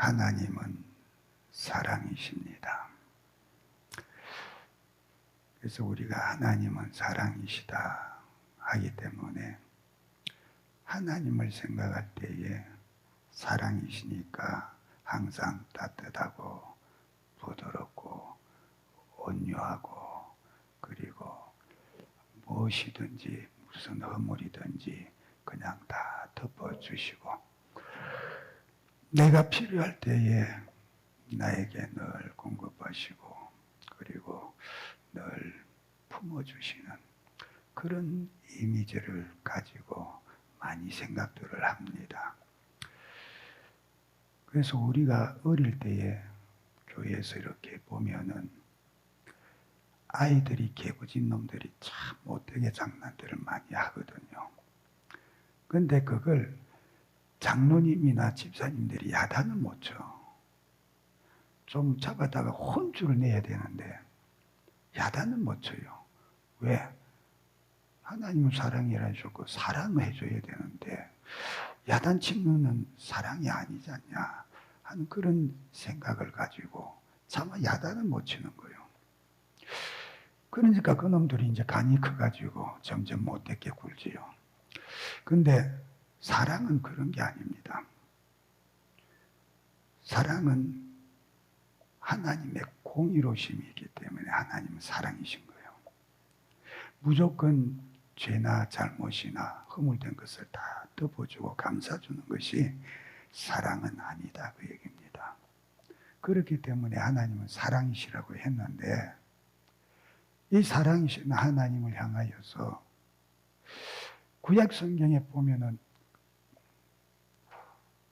하나님은 사랑이십니다. 그래서 우리가 하나님은 사랑이시다 하기 때문에 하나님을 생각할 때에 사랑이시니까 항상 따뜻하고 부드럽고 온유하고 그리고 무엇이든지 무슨 허물이든지 그냥 다 덮어주시고 내가 필요할 때에 나에게 늘 공급하시고 그리고 늘 품어주시는 그런 이미지를 가지고 많이 생각들을 합니다. 그래서 우리가 어릴 때에 교회에서 이렇게 보면은 아이들이 개구진 놈들이 참 못되게 장난들을 많이 하거든요. 근데 그걸 장로님이나 집사님들이 야단을 못 쳐. 좀 잡아다가 혼쭐을 내야 되는데 야단을 못 쳐요. 왜? 하나님은 사랑이라 하셨고 사랑을 해줘야 되는데 야단 치면은 사랑이 아니지 않냐 하는 그런 생각을 가지고 차마 야단을 못 치는 거예요. 그러니까 그놈들이 이제 간이 커가지고 점점 못되게 굴지요. 근데 사랑은 그런 게 아닙니다. 사랑은 하나님의 공의로심이기 때문에 하나님은 사랑이신 거예요. 무조건 죄나 잘못이나 허물된 것을 다 덮어주고 감싸주는 것이 사랑은 아니다 그 얘기입니다. 그렇기 때문에 하나님은 사랑이시라고 했는데 이 사랑이신 하나님을 향하여서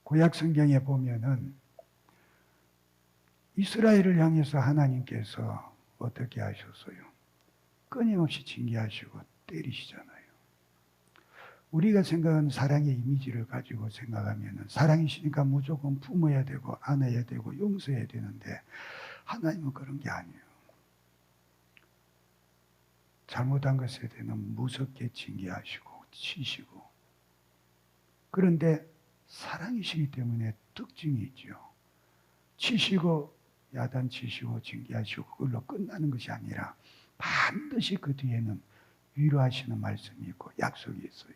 구약 성경에 보면은 이스라엘을 향해서 하나님께서 어떻게 하셨어요? 끊임없이 징계하시고 때리시잖아요. 우리가 생각하는 사랑의 이미지를 가지고 생각하면 사랑이시니까 무조건 품어야 되고 안아야 되고 용서해야 되는데 하나님은 그런 게 아니에요. 잘못한 것에 대해서는 무섭게 징계하시고 치시고 그런데 사랑이시기 때문에 특징이 있죠. 치시고 야단치시고 징계하시고 그걸로 끝나는 것이 아니라 반드시 그 뒤에는 위로하시는 말씀이 있고 약속이 있어요.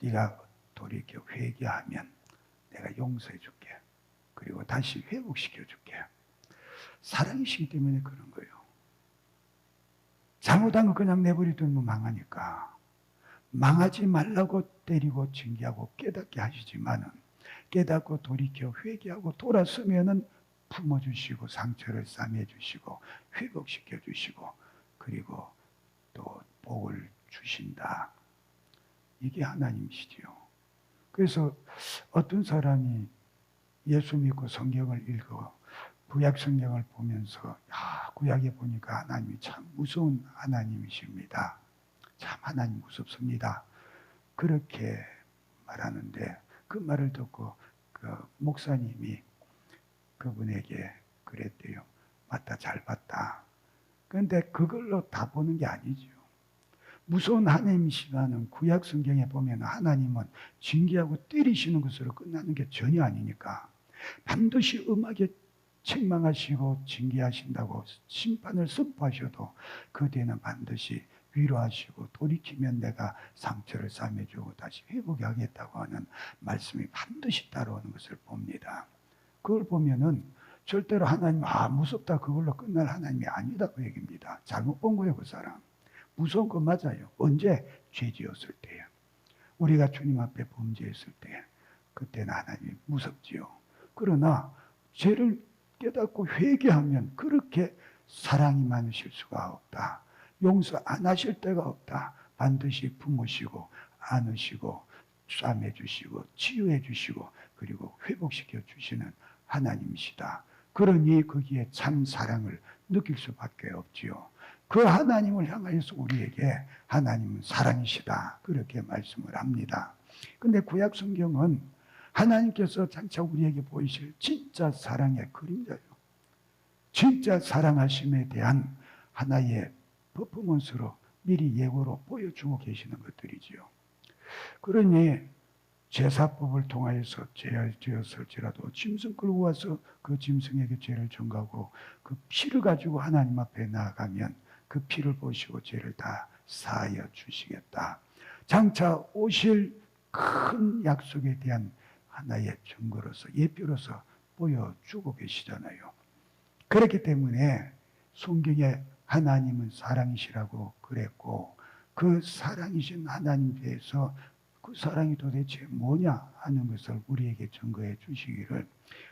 네가 돌이켜 회개하면 내가 용서해 줄게. 그리고 다시 회복시켜 줄게. 사랑이시기 때문에 그런 거예요. 잘못한 거 그냥 내버려두면 망하니까 망하지 말라고 때리고 징계하고 깨닫게 하시지만은 깨닫고 돌이켜 회개하고 돌아서면은 품어주시고 상처를 싸매주시고 회복시켜 주시고 그리고 또 복을 주신다. 이게 하나님이시지요. 그래서 어떤 사람이 예수 믿고 성경을 읽어 구약 성경을 보면서 구약에 보니까 하나님이 참 무서운 하나님이십니다. 참 하나님 무섭습니다. 그렇게 말하는데 그 말을 듣고 그 목사님이 그분에게 그랬대요. 맞다, 잘 봤다. 그런데 그걸로 다 보는 게 아니죠. 무서운 하나님이시라는 구약 성경에 보면 하나님은 징계하고 때리시는 것으로 끝나는 게 전혀 아니니까 반드시 엄하게 책망하시고 징계하신다고 심판을 선포하셔도 그 뒤에는 반드시 위로하시고 돌이키면 내가 상처를 싸매주고 다시 회복하겠다고 하는 말씀이 반드시 따라오는 것을 봅니다. 그걸 보면은 절대로 하나님 무섭다 그걸로 끝날 하나님이 아니다 그 얘기입니다. 잘못 본 거예요 그 사람. 무서운 거 맞아요. 언제? 죄 지었을 때요. 우리가 주님 앞에 범죄했을 때 그때는 하나님이 무섭지요. 그러나 죄를 깨닫고 회개하면 그렇게 사랑이 많으실 수가 없다. 용서 안 하실 때가 없다. 반드시 품으시고 안으시고 싸매 주시고 치유해 주시고 그리고 회복시켜 주시는 하나님이시다. 그러니 거기에 참 사랑을 느낄 수밖에 없지요. 그 하나님을 향하여서 우리에게 하나님은 사랑이시다. 그렇게 말씀을 합니다. 근데 구약 성경은 하나님께서 장차 우리에게 보이실 진짜 사랑의 그림자예요. 진짜 사랑하심에 대한 하나의 퍼포먼스로 미리 예고로 보여주고 계시는 것들이지요. 그러니 제사법을 통하여서 죄였을지라도 짐승 끌고 와서 그 짐승에게 죄를 전가하고 그 피를 가지고 하나님 앞에 나아가면 그 피를 보시고 죄를 다 사하여 주시겠다. 장차 오실 큰 약속에 대한 하나의 증거로서 예표로서 보여주고 계시잖아요. 그렇기 때문에 성경에 하나님은 사랑이시라고 그랬고 그 사랑이신 하나님 대해서 그 사랑이 도대체 뭐냐 하는 것을 우리에게 증거해 주시기를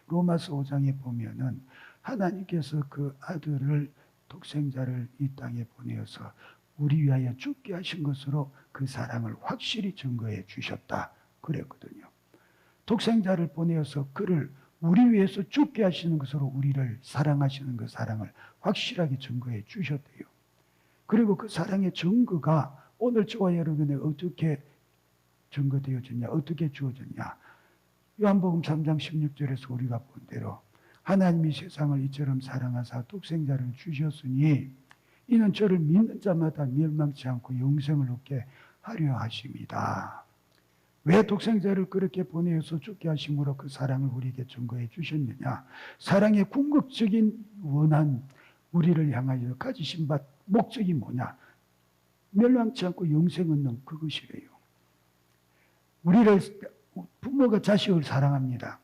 로마서 5장에 보면은 하나님께서 그 아들을 독생자를 이 땅에 보내어서 우리 위하여 죽게 하신 것으로 그 사랑을 확실히 증거해 주셨다 그랬거든요. 독생자를 보내어서 그를 우리 위해서 죽게 하시는 것으로 우리를 사랑하시는 그 사랑을 확실하게 증거해 주셨대요. 그리고 그 사랑의 증거가 오늘 저와 여러분에 어떻게 증거되어졌냐, 어떻게 주어졌냐. 요한복음 3장 16절에서 우리가 본 대로 하나님이 세상을 이처럼 사랑하사 독생자를 주셨으니 이는 저를 믿는 자마다 멸망치 않고 영생을 얻게 하려 하심이다. 왜 독생자를 그렇게 보내어서 죽게 하심으로 그 사랑을 우리에게 증거해 주셨느냐. 사랑의 궁극적인 원한 우리를 향하여 가지신 바 목적이 뭐냐. 멸망치 않고 영생 얻는 그것이래요. 우리를 부모가 자식을 사랑합니다.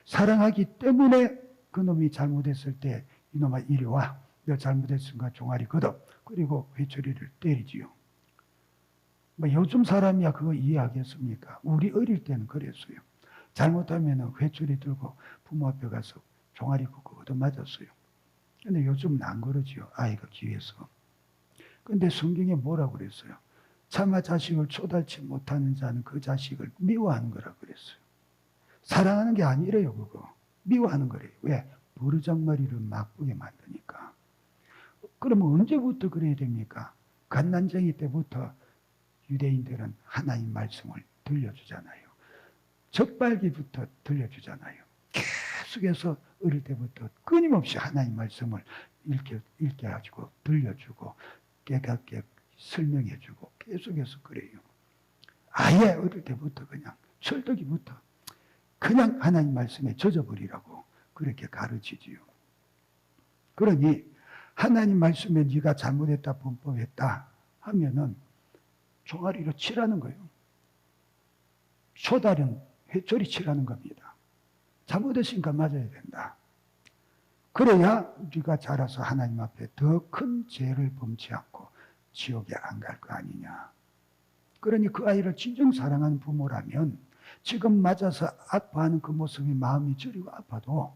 사랑하기 때문에 그놈이 잘못했을 때 이놈아 이리 와. 너 잘못했으니까 종아리 걷어. 그리고 회초리를 때리지요. 뭐 요즘 사람이야 그거 이해하겠습니까? 우리 어릴 때는 그랬어요. 잘못하면 회초리 들고 부모 앞에 가서 종아리 걷고 얻어맞았어요. 근데 요즘은 안 그러지요. 아이가 귀해서. 근데 성경에 뭐라고 그랬어요? 차마 자식을 초달치 못하는 자는 그 자식을 미워하는 거라 그랬어요. 사랑하는 게 아니래요, 그거. 미워하는 거래요. 왜? 버르장머리를 막보게 만드니까. 그러면 언제부터 그래야 됩니까? 갓난쟁이 때부터 유대인들은 하나님 말씀을 들려주잖아요. 적발기부터 들려주잖아요. 계속해서 어릴 때부터 끊임없이 하나님 말씀을 읽게 가지고 들려주고 깨닫게 설명해주고 계속해서 그래요. 아예 어릴 때부터 그냥 철떡이부터 그냥 하나님 말씀에 젖어버리라고 그렇게 가르치지요. 그러니 하나님 말씀에 네가 잘못했다 범법했다 하면은 종아리로 치라는 거예요. 초달은 회초리 치라는 겁니다. 잘못했으니까 맞아야 된다. 그래야 우리가 자라서 하나님 앞에 더 큰 죄를 범치 않고 지옥에 안 갈 거 아니냐. 그러니 그 아이를 진정 사랑하는 부모라면 지금 맞아서 아파하는 그 모습이 마음이 저리고 아파도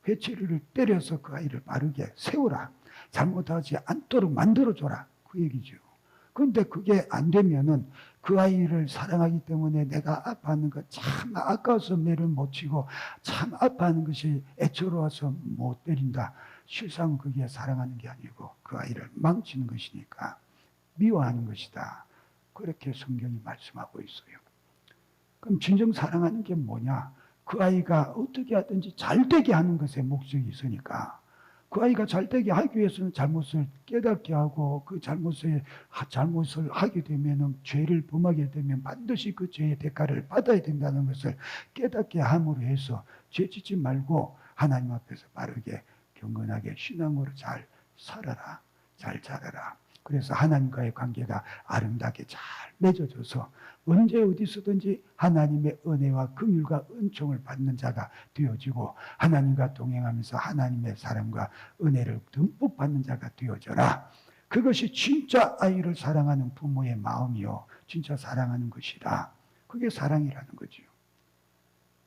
회초리를 때려서 그 아이를 바르게 세우라. 잘못하지 않도록 만들어줘라. 그 얘기죠. 그런데 그게 안 되면은 그 아이를 사랑하기 때문에 내가 아파하는 것 참 아까워서 매를 못 치고 참 아파하는 것이 애처로워서 못 때린다. 실상 그게 사랑하는 게 아니고 그 아이를 망치는 것이니까 미워하는 것이다. 그렇게 성경이 말씀하고 있어요. 그럼 진정 사랑하는 게 뭐냐? 그 아이가 어떻게 하든지 잘되게 하는 것에 목적이 있으니까 그 아이가 잘되게 하기 위해서는 잘못을 깨닫게 하고 그 잘못을 하게 되면 죄를 범하게 되면 반드시 그 죄의 대가를 받아야 된다는 것을 깨닫게 함으로 해서 죄 짓지 말고 하나님 앞에서 바르게 경건하게 신앙으로 잘 살아라. 잘 자라라. 그래서 하나님과의 관계가 아름답게 잘 맺어져서 언제 어디서든지 하나님의 은혜와 긍휼과 은총을 받는 자가 되어지고 하나님과 동행하면서 하나님의 사랑과 은혜를 듬뿍 받는 자가 되어져라. 그것이 진짜 아이를 사랑하는 부모의 마음이요. 진짜 사랑하는 것이다. 그게 사랑이라는 거죠.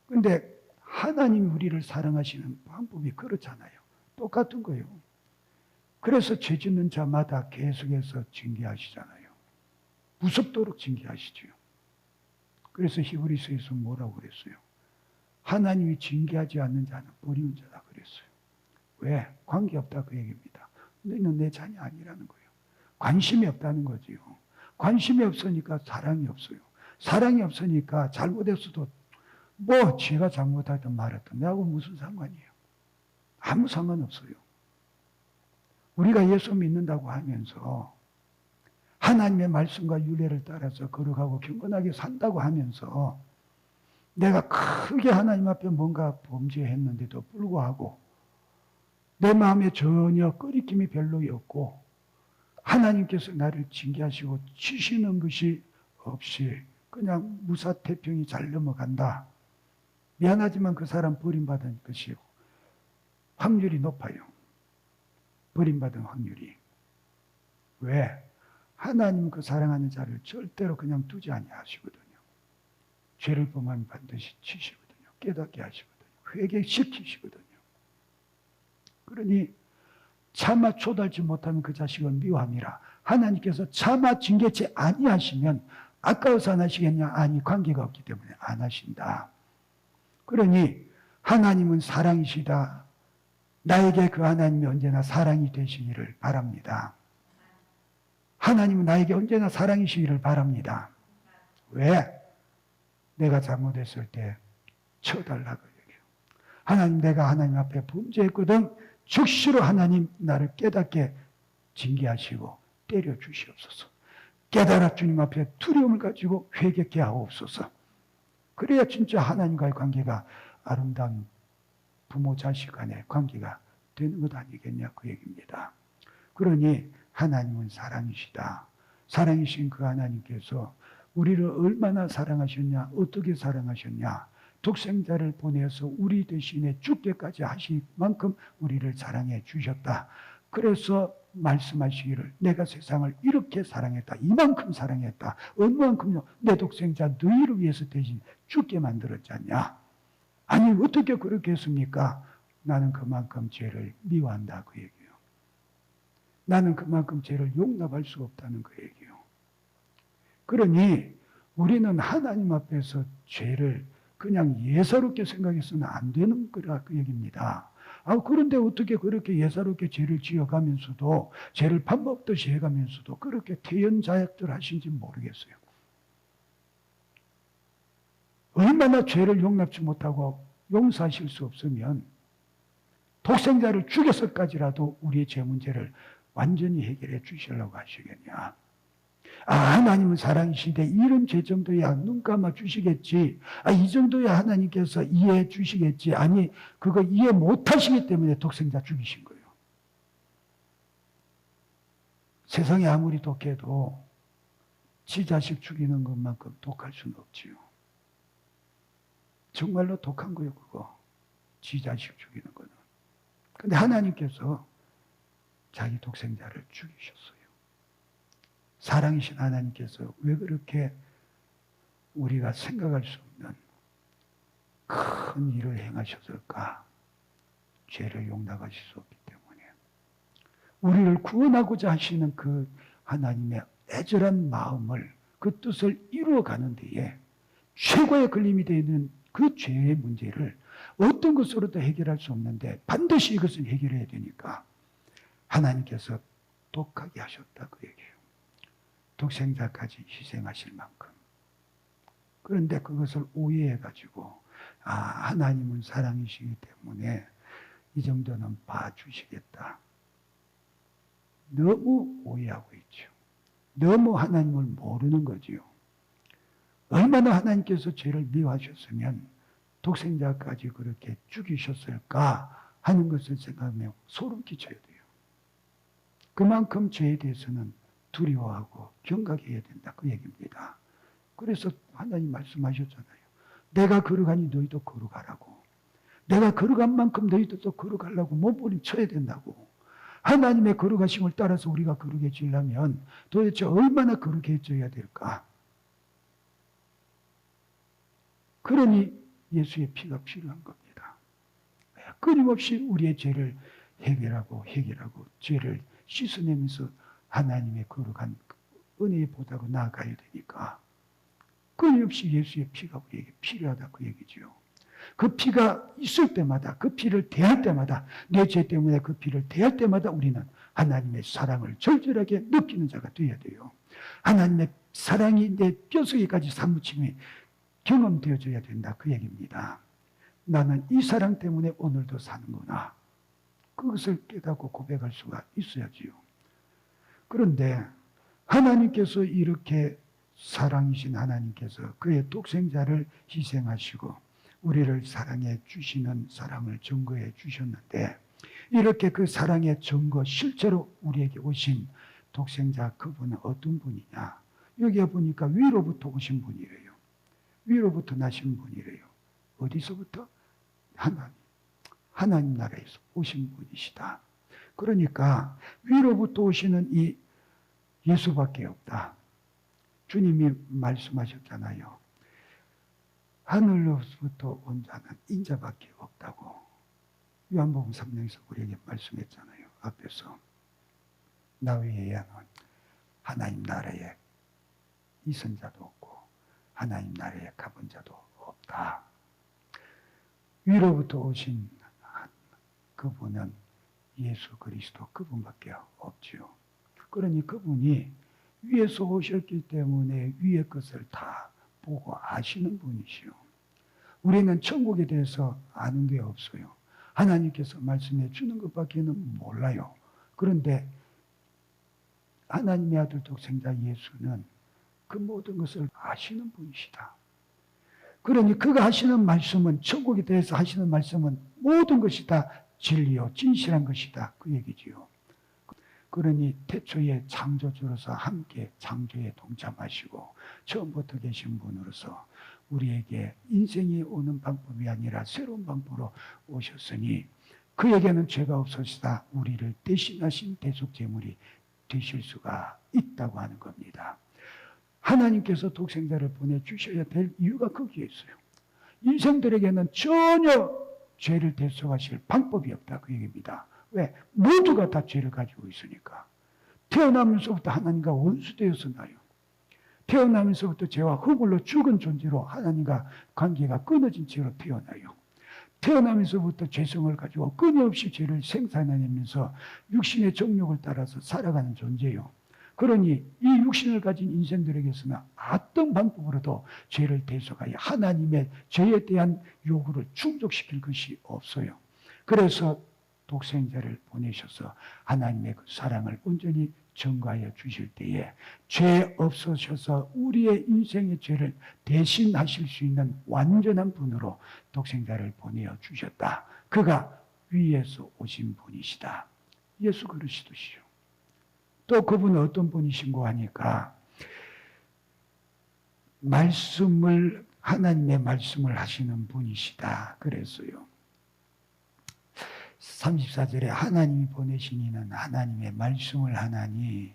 그런데 하나님이 우리를 사랑하시는 방법이 그렇잖아요. 똑같은 거예요. 그래서 죄 짓는 자마다 계속해서 징계하시잖아요. 무섭도록 징계하시죠. 그래서 히브리서에서 뭐라고 그랬어요? 하나님이 징계하지 않는 자는 버리는 자다 그랬어요. 왜? 관계없다 그 얘기입니다. 너희는 내 자녀 아니라는 거예요. 관심이 없다는 거지요. 관심이 없으니까 사랑이 없어요. 사랑이 없으니까 잘못했어도 뭐 지가 잘못하든 말하든 내하고 무슨 상관이에요. 아무 상관없어요. 우리가 예수 믿는다고 하면서 하나님의 말씀과 윤례를 따라서 걸어가고 경건하게 산다고 하면서 내가 크게 하나님 앞에 뭔가 범죄했는데도 불구하고 내 마음에 전혀 꺼리낌이 별로 없고 하나님께서 나를 징계하시고 치시는 것이 없이 그냥 무사태평이 잘 넘어간다. 미안하지만 그 사람 버림받은 것이요. 확률이 높아요. 버림받은 확률이. 왜? 하나님 그 사랑하는 자를 절대로 그냥 두지 아니하시거든요. 죄를 범하면 반드시 치시거든요. 깨닫게 하시거든요. 회개시키시거든요. 그러니 차마 초달지 못하면 그 자식은 미워함이라. 하나님께서 차마 징계치 아니하시면 아까워서 안 하시겠냐? 아니, 관계가 없기 때문에 안 하신다. 그러니 하나님은 사랑이시다. 나에게 그 하나님이 언제나 사랑이 되시기를 바랍니다. 하나님은 나에게 언제나 사랑이시기를 바랍니다. 왜? 내가 잘못했을 때 쳐달라고 얘기해요. 하나님, 내가 하나님 앞에 범죄했거든. 즉시로 하나님 나를 깨닫게 징계하시고 때려 주시옵소서. 깨달아 주님 앞에 두려움을 가지고 회개케 하옵소서. 그래야 진짜 하나님과의 관계가 아름다운 부모 자식 간의 관계가 되는 것 아니겠냐 그 얘기입니다. 그러니 하나님은 사랑이시다. 사랑이신 그 하나님께서 우리를 얼마나 사랑하셨냐, 어떻게 사랑하셨냐, 독생자를 보내서 우리 대신에 죽게까지 하실 만큼 우리를 사랑해 주셨다. 그래서 말씀하시기를 내가 세상을 이렇게 사랑했다. 이만큼 사랑했다. 얼마만큼요? 내 독생자 너희를 위해서 대신 죽게 만들었지 않냐. 아니 어떻게 그렇게 했습니까? 나는 그만큼 죄를 미워한다 그 얘기예요. 나는 그만큼 죄를 용납할 수 없다는 그 얘기예요. 그러니 우리는 하나님 앞에서 죄를 그냥 예사롭게 생각해서는 안 되는 거라 그 얘기입니다. 그런데 어떻게 그렇게 예사롭게 죄를 지어가면서도 죄를 밥 먹듯이 해가면서도 그렇게 태연자약들 하신지 모르겠어요. 얼마나 죄를 용납지 못하고 용서하실 수 없으면 독생자를 죽여서까지라도 우리의 죄 문제를 완전히 해결해 주시려고 하시겠냐. 하나님은 사랑이신데 이런 죄 정도야 눈 감아 주시겠지. 이 정도야 하나님께서 이해해 주시겠지. 아니 그거 이해 못하시기 때문에 독생자 죽이신 거예요. 세상에 아무리 독해도 지 자식 죽이는 것만큼 독할 수는 없지요. 정말로 독한 거예요 그거. 지 자식 죽이는 거는. 근데 하나님께서 자기 독생자를 죽이셨어요. 사랑이신 하나님께서 왜 그렇게 우리가 생각할 수 없는 큰 일을 행하셨을까? 죄를 용납하실 수 없기 때문에. 우리를 구원하고자 하시는 그 하나님의 애절한 마음을, 그 뜻을 이루어가는 데에 최고의 걸림이 되는 그 죄의 문제를 어떤 것으로도 해결할 수 없는데 반드시 이것을 해결해야 되니까 하나님께서 독하게 하셨다 그 얘기예요. 독생자까지 희생하실 만큼. 그런데 그것을 오해해가지고 하나님은 사랑이시기 때문에 이 정도는 봐주시겠다. 너무 오해하고 있죠. 너무 하나님을 모르는 거지요. 얼마나 하나님께서 죄를 미워하셨으면 독생자까지 그렇게 죽이셨을까 하는 것을 생각하면 소름 끼쳐야 돼요. 그만큼 죄에 대해서는 두려워하고 경각해야 된다 그 얘기입니다. 그래서 하나님 말씀하셨잖아요. 내가 걸어가니 너희도 걸어가라고. 내가 걸어간 만큼 너희도 또 걸어가려고 몸부림쳐야 된다고. 하나님의 걸어가심을 따라서 우리가 걸어가지려면 도대체 얼마나 걸어가줘야 될까? 그러니 예수의 피가 필요한 겁니다. 끊임없이 우리의 죄를 해결하고 죄를 씻어내면서 하나님의 거룩한 은혜의 보다로 나아가야 되니까 끊임없이 예수의 피가 우리에게 필요하다 그 얘기죠. 그 피가 있을 때마다, 그 피를 대할 때마다, 내 죄 때문에 그 피를 대할 때마다 우리는 하나님의 사랑을 절절하게 느끼는 자가 되어야 돼요. 하나님의 사랑이 내 뼛속에까지 사무침이 경험되어져야 된다 그 얘기입니다. 나는 이 사랑 때문에 오늘도 사는구나. 그것을 깨닫고 고백할 수가 있어야지요. 그런데 하나님께서 이렇게 사랑이신 하나님께서 그의 독생자를 희생하시고 우리를 사랑해 주시는 사랑을 증거해 주셨는데, 이렇게 그 사랑의 증거, 실제로 우리에게 오신 독생자, 그분은 어떤 분이냐? 여기에 보니까 위로부터 오신 분이래요. 위로부터 나신 분이래요. 어디서부터? 하나님 나라에서 오신 분이시다. 그러니까 위로부터 오시는 이 예수밖에 없다. 주님이 말씀하셨잖아요. 하늘로부터 온 자는 인자밖에 없다고. 요한복음 3장에서 우리에게 말씀했잖아요. 앞에서 나 외에는 하나님 나라에 있은 자도 없고 하나님 나라에 가본 자도 없다. 위로부터 오신 그분은 예수 그리스도, 그분밖에 없지요. 그러니 그분이 위에서 오셨기 때문에 위의 것을 다 보고 아시는 분이시요. 우리는 천국에 대해서 아는 게 없어요. 하나님께서 말씀해 주는 것밖에는 몰라요. 그런데 하나님의 아들 독생자 예수는 그 모든 것을 아시는 분이시다. 그러니 그가 하시는 말씀은, 천국에 대해서 하시는 말씀은 모든 것이 다 진리요, 진실한 것이다. 그 얘기지요. 그러니 태초에 창조주로서 함께 창조에 동참하시고 처음부터 계신 분으로서 우리에게 인생이 오는 방법이 아니라 새로운 방법으로 오셨으니 그에게는 죄가 없으시다 우리를 대신하신 대속제물이 되실 수가 있다고 하는 겁니다. 하나님께서 독생자를 보내주셔야 될 이유가 거기에 있어요. 인생들에게는 전혀 죄를 대속하실 방법이 없다, 그 얘기입니다. 왜? 모두가 다 죄를 가지고 있으니까. 태어나면서부터 하나님과 원수되어서 나요. 태어나면서부터 죄와 허물로 죽은 존재로 하나님과 관계가 끊어진 채로 태어나요. 태어나면서부터 죄성을 가지고 끊임없이 죄를 생산해내면서 육신의 정욕을 따라서 살아가는 존재요. 그러니 이 육신을 가진 인생들에게서는 어떤 방법으로도 죄를 대속하여 하나님의 죄에 대한 요구를 충족시킬 것이 없어요. 그래서 독생자를 보내셔서 하나님의 그 사랑을 온전히 증거하여 주실 때에 죄 없으셔서 우리의 인생의 죄를 대신하실 수 있는 완전한 분으로 독생자를 보내어 주셨다. 그가 위에서 오신 분이시다. 예수 그리스도시요. 또 그분은 어떤 분이신고 하니까 하나님의 말씀을 하시는 분이시다. 그랬어요. 34절에 하나님이 보내신 이는 하나님의 말씀을 하나니,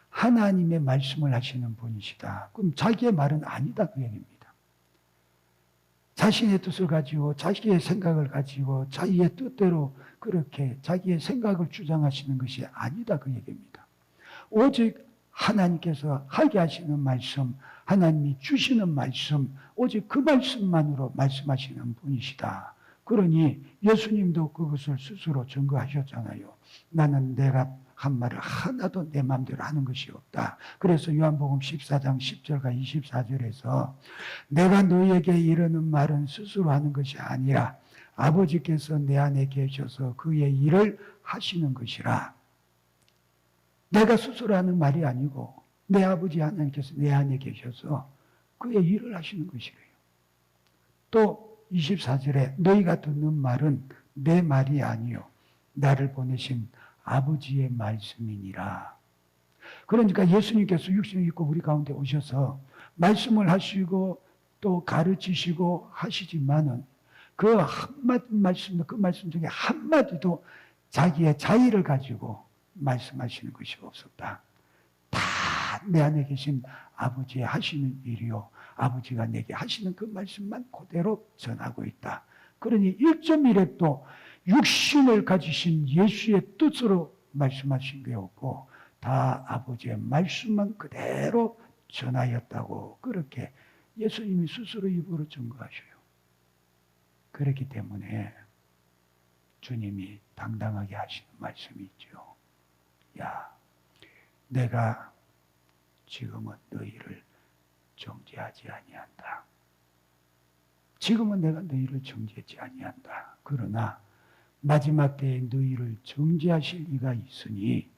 하나님의 말씀을 하시는 분이시다. 그럼 자기의 말은 아니다, 그 얘기입니다. 자신의 뜻을 가지고 자기의 생각을 가지고 자기의 뜻대로 그렇게 자기의 생각을 주장하시는 것이 아니다, 그 얘기입니다. 오직 하나님께서 하게 하시는 말씀, 하나님이 주시는 말씀, 오직 그 말씀만으로 말씀하시는 분이시다. 그러니 예수님도 그것을 스스로 증거하셨잖아요. 나는 내가 한 말을 하나도 내 마음대로 하는 것이 없다. 그래서 요한복음 14장 10절과 24절에서 내가 너희에게 이르는 말은 스스로 하는 것이 아니라 아버지께서 내 안에 계셔서 그의 일을 하시는 것이라. 내가 스스로 하는 말이 아니고 내 아버지 하나님께서 내 안에 계셔서 그의 일을 하시는 것이래요. 또 24절에 너희가 듣는 말은 내 말이 아니요 나를 보내신 아버지의 말씀이니라. 그러니까 예수님께서 육신을 입고 우리 가운데 오셔서 말씀을 하시고 또 가르치시고 하시지만은 그 한마디 말씀, 그 말씀 중에 한마디도 자기의 자의를 가지고 말씀하시는 것이 없었다. 다 내 안에 계신 아버지의 하시는 일이요 아버지가 내게 하시는 그 말씀만 그대로 전하고 있다. 그러니 1.1획도 육신을 가지신 예수의 뜻으로 말씀하신 게 없고 다 아버지의 말씀만 그대로 전하였다고 그렇게 예수님이 스스로 입으로 증거하셔요. 그렇기 때문에 주님이 당당하게 하시는 말씀이 있죠. 야, 내가 지금은 너희를 정죄하지 아니한다. 지금은 내가 너희를 정죄하지 아니한다. 그러나 마지막 때에 너희를 정죄하실 이가 있으니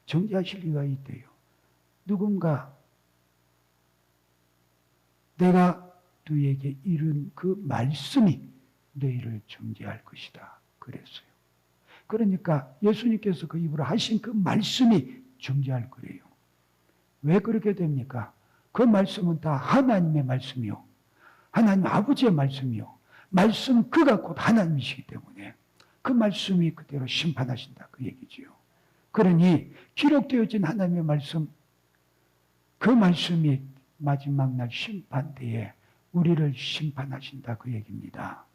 정죄하실 이가 있대요. 누군가 내가 너희에게 이른 그 말씀이 너희를 정죄할 것이다. 그랬어요. 그러니까 예수님께서 그 입으로 하신 그 말씀이 정죄할 거예요. 왜 그렇게 됩니까? 그 말씀은 다 하나님의 말씀이요. 하나님 아버지의 말씀이요. 말씀 그가 곧 하나님이시기 때문에 그 말씀이 그대로 심판하신다. 그 얘기지요. 그러니 기록되어진 하나님의 말씀, 그 말씀이 마지막 날 심판 때에 우리를 심판하신다. 그 얘기입니다.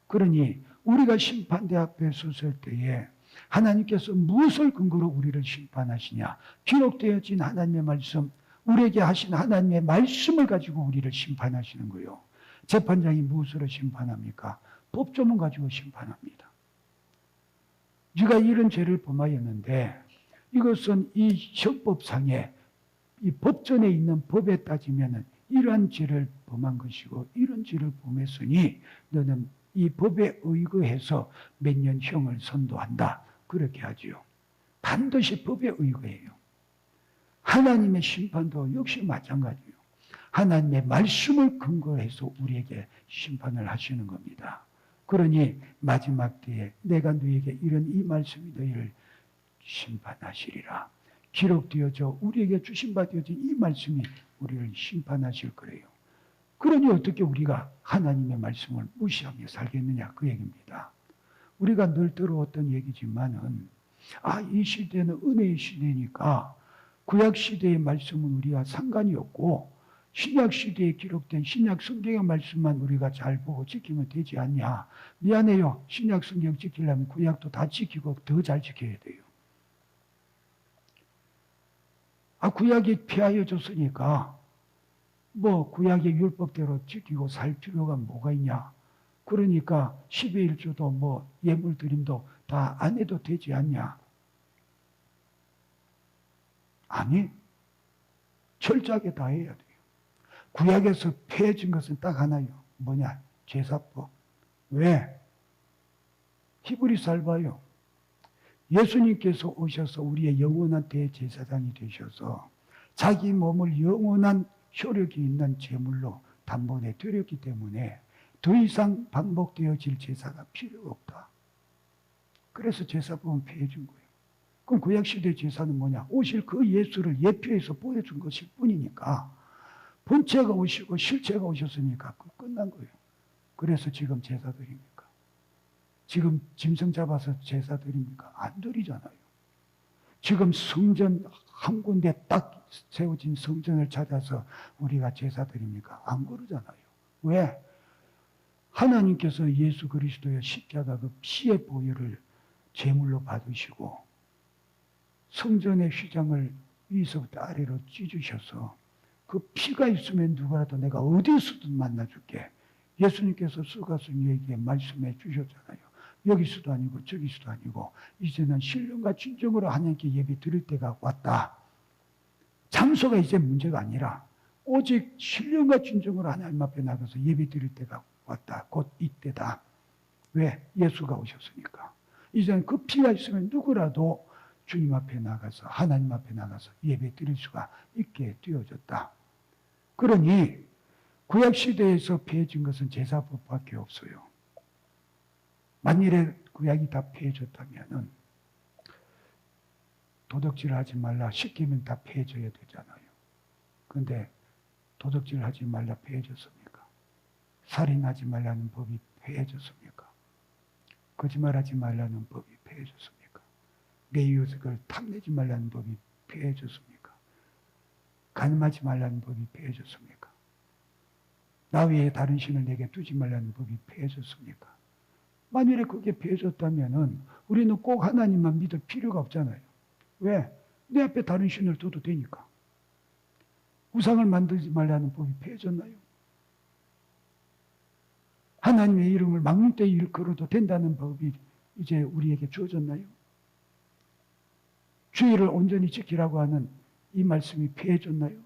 그러니 우리가 심판대 앞에 섰을 때에 하나님께서 무엇을 근거로 우리를 심판하시냐? 기록되어진 하나님의 말씀, 우리에게 하신 하나님의 말씀을 가지고 우리를 심판하시는 거예요. 재판장이 무엇으로 심판합니까? 법조문 가지고 심판합니다. 네가 이런 죄를 범하였는데 이것은 이 형법상에 이 법전에 있는 법에 따지면 이러한 죄를 범한 것이고 이런 죄를 범했으니 너는 이 법에 의거해서 몇 년 형을 선도한다. 그렇게 하지요. 반드시 법에 의거해요. 하나님의 심판도 역시 마찬가지예요. 하나님의 말씀을 근거해서 우리에게 심판을 하시는 겁니다. 그러니 마지막 때에 내가 너희에게 이런 이 말씀이 너희를 심판하시리라. 기록되어져 우리에게 주신 바 되어진 이 말씀이 우리를 심판하실 거래요. 그러니 어떻게 우리가 하나님의 말씀을 무시하며 살겠느냐 그 얘기입니다. 우리가 늘 들어왔던 얘기지만은 이 시대는 은혜의 시대니까 구약 시대의 말씀은 우리와 상관이 없고 신약 시대에 기록된 신약 성경의 말씀만 우리가 잘 보고 지키면 되지 않냐. 미안해요. 신약 성경 지키려면 구약도 다 지키고 더 잘 지켜야 돼요. 구약이 폐하여졌으니까 구약의 율법대로 지키고 살 필요가 뭐가 있냐. 그러니까 10의 1조도 예물 드림도 다 안 해도 되지 않냐. 아니, 철저하게 다 해야 돼요. 구약에서 폐해진 것은 딱 하나요. 뭐냐? 제사법. 왜? 히브리서 잘 봐요. 예수님께서 오셔서 우리의 영원한 대제사장이 되셔서 자기 몸을 영원한 효력이 있는 제물로 단번에 드렸기 때문에 더 이상 반복되어질 제사가 필요가 없다. 그래서 제사법은 폐해진 거예요. 그럼 구약시대 제사는 뭐냐? 오실 그 예수를 예표해서 보여준 것일 뿐이니까 본체가 오시고 실체가 오셨으니까 끝난 거예요. 그래서 지금 제사 드립니까? 지금 짐승 잡아서 제사 드립니까? 안 드리잖아요. 지금 성전 한 군데 딱 세워진 성전을 찾아서 우리가 제사 드립니까? 안 그러잖아요. 왜? 하나님께서 예수 그리스도의 십자가 그 피의 보혈을 제물로 받으시고 성전의 휘장을 위에서부터 아래로 찢으셔서 그 피가 있으면 누구라도 내가 어디서든 만나줄게. 예수님께서 수가성에게 말씀해 주셨잖아요. 여기서도 아니고 저기서도 아니고 이제는 신령과 진정으로 하나님께 예배 드릴 때가 왔다. 장소가 이제 문제가 아니라 오직 신령과 진정으로 하나님 앞에 나가서 예배 드릴 때가 왔다. 곧 이때다. 왜? 예수가 오셨으니까. 이제는 그 피가 있으면 누구라도 주님 앞에 나가서 하나님 앞에 나가서 예배 드릴 수가 있게 되어졌다. 그러니 구약시대에서 폐해진 것은 제사법밖에 없어요. 만일에 구약이 다 폐해졌다면 도덕질 하지 말라 시키면 다 폐해져야 되잖아요. 그런데 도덕질 하지 말라 폐해졌습니까? 살인하지 말라는 법이 폐해졌습니까? 거짓말하지 말라는 법이 폐해졌습니까? 내 이웃을 탐내지 말라는 법이 폐해졌습니까? 간음하지 말라는 법이 폐해졌습니까? 나 외에 다른 신을 내게 두지 말라는 법이 폐해졌습니까? 만일에 그게 폐해졌다면 우리는 꼭 하나님만 믿을 필요가 없잖아요. 왜? 내 앞에 다른 신을 둬도 되니까. 우상을 만들지 말라는 법이 폐해졌나요? 하나님의 이름을 망령되이 일컬어도 된다는 법이 이제 우리에게 주어졌나요? 주의를 온전히 지키라고 하는 이 말씀이 폐해졌나요?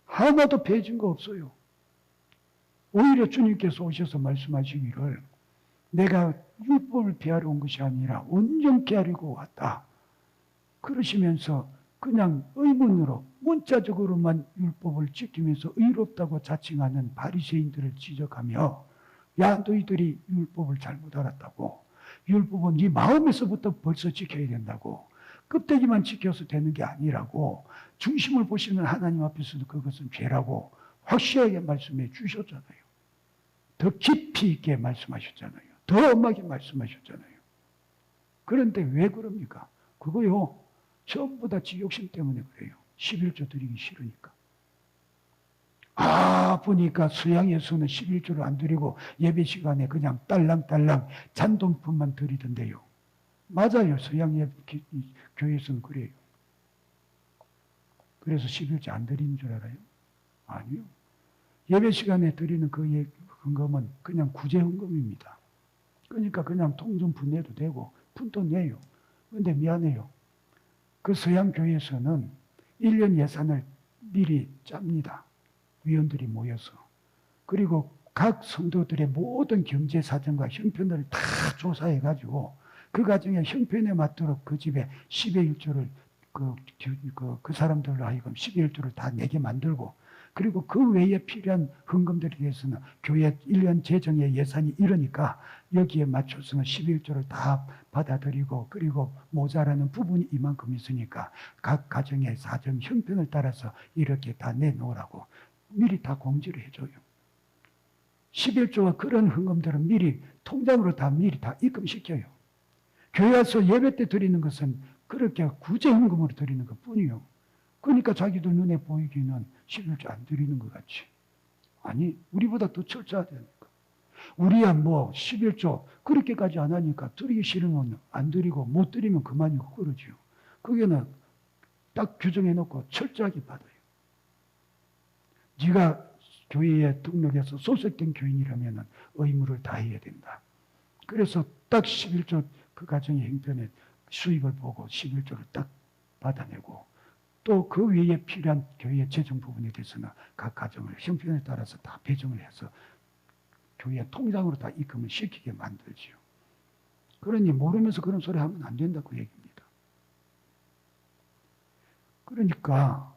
하나도 폐해진 거 없어요. 오히려 주님께서 오셔서 말씀하시기를 내가 율법을 폐하러 온 것이 아니라 온전케 하려고 왔다. 그러시면서 그냥 의문으로 문자적으로만 율법을 지키면서 의롭다고 자칭하는 바리새인들을 지적하며, 야, 너희들이 율법을 잘못 알았다고. 율법은 네 마음에서부터 벌써 지켜야 된다고. 껍데기만 지켜서 되는 게 아니라고. 중심을 보시는 하나님 앞에서도 그것은 죄라고 확실하게 말씀해 주셨잖아요. 더 깊이 있게 말씀하셨잖아요. 더 엄하게 말씀하셨잖아요. 그런데 왜 그럽니까? 그거요, 전부 다 지욕심 때문에 그래요. 11조 드리기 싫으니까. 보니까 서양에서는 11조를 안 드리고 예배 시간에 그냥 딸랑딸랑 잔돈품만 드리던데요. 맞아요. 서양 교회에서는 그래요. 그래서 11조 안 드리는 줄 알아요? 아니요. 예배 시간에 드리는 그 헌금은 그냥 구제 헌금입니다. 그러니까 그냥 통정분 내도 되고 푼돈 내요. 그런데 미안해요. 그 서양 교회에서는 1년 예산을 미리 짭니다. 위원들이 모여서. 그리고 각 성도들의 모든 경제 사정과 형편을 다 조사해가지고 그 가정의 형편에 맞도록 그 집에 10의 1조를 그 사람들로 하여금 10의 1조를 다 내게 만들고, 그리고 그 외에 필요한 헌금들에 대해서는 교회 1년 재정의 예산이 이러니까 여기에 맞춰서는 11조를 다 받아들이고, 그리고 모자라는 부분이 이만큼 있으니까 각 가정의 사정 형편을 따라서 이렇게 다 내놓으라고 미리 다 공지를 해줘요. 11조와 그런 헌금들은 미리 통장으로 다 미리 다 입금시켜요. 교회 와서 예배 때 드리는 것은 그렇게 구제 헌금으로 드리는 것 뿐이요. 그러니까 자기도 눈에 보이기는 11조 안 드리는 것 같이. 아니, 우리보다 더 철저하다니까. 우리야 뭐 11조 그렇게까지 안 하니까 드리기 싫으면 안 드리고 못 드리면 그만이고 그러지요. 그게는 딱 규정해놓고 철저하게 받아요. 네가 교회에 등록해서 소속된 교인이라면 의무를 다해야 된다. 그래서 딱 11조 그 가정의 형편에 수입을 보고 11조를 딱 받아내고, 또 그 외에 필요한 교회의 재정 부분에 대해서는 각 가정을 형편에 따라서 다 배정을 해서 교회 통장으로 다 입금을 시키게 만들지요. 그러니 모르면서 그런 소리 하면 안 된다고 얘기입니다. 그러니까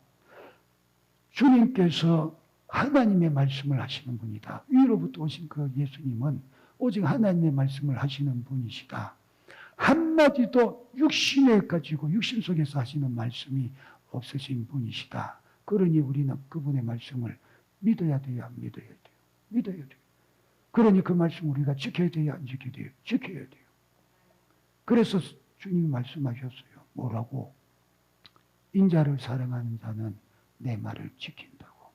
주님께서 하나님의 말씀을 하시는 분이다. 위로부터 오신 그 예수님은 오직 하나님의 말씀을 하시는 분이시다. 한마디도 육신에 가지고 육신 속에서 하시는 말씀이 없으신 분이시다. 그러니 우리는 그분의 말씀을 믿어야 돼요, 안 믿어야 돼요? 믿어야 돼요. 그러니 그 말씀 우리가 지켜야 돼요, 안 지켜야 돼요? 지켜야 돼요. 그래서 주님이 말씀하셨어요. 뭐라고? 인자를 사랑하는 자는 내 말을 지킨다고.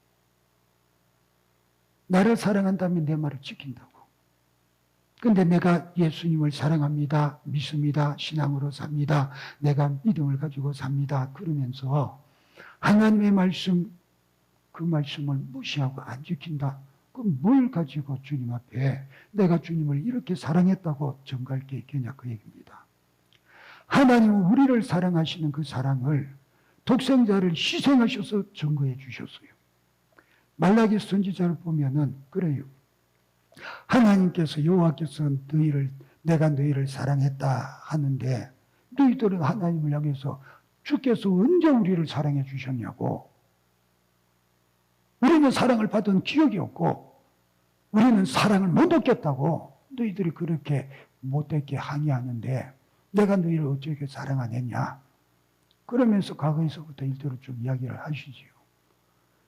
나를 사랑한다면 내 말을 지킨다고. 근데 내가 예수님을 사랑합니다, 믿습니다, 신앙으로 삽니다, 내가 믿음을 가지고 삽니다 그러면서 하나님의 말씀, 그 말씀을 무시하고 안 지킨다. 그럼 뭘 가지고 주님 앞에 내가 주님을 이렇게 사랑했다고 증거할 게 있겠냐, 그 얘기입니다. 하나님은 우리를 사랑하시는 그 사랑을 독생자를 희생하셔서 증거해 주셨어요. 말라기 선지자를 보면은 그래요. 하나님께서, 여호와께서 내가 너희를 사랑했다 하는데 너희들은 하나님을 향해서 주께서 언제 우리를 사랑해 주셨냐고. 우리는 사랑을 받은 기억이 없고 우리는 사랑을 못 얻겠다고 너희들이 그렇게 못되게 항의하는데 내가 너희를 어떻게 사랑 안 했냐. 그러면서 과거에서부터 일대로 쭉 이야기를 하시지요.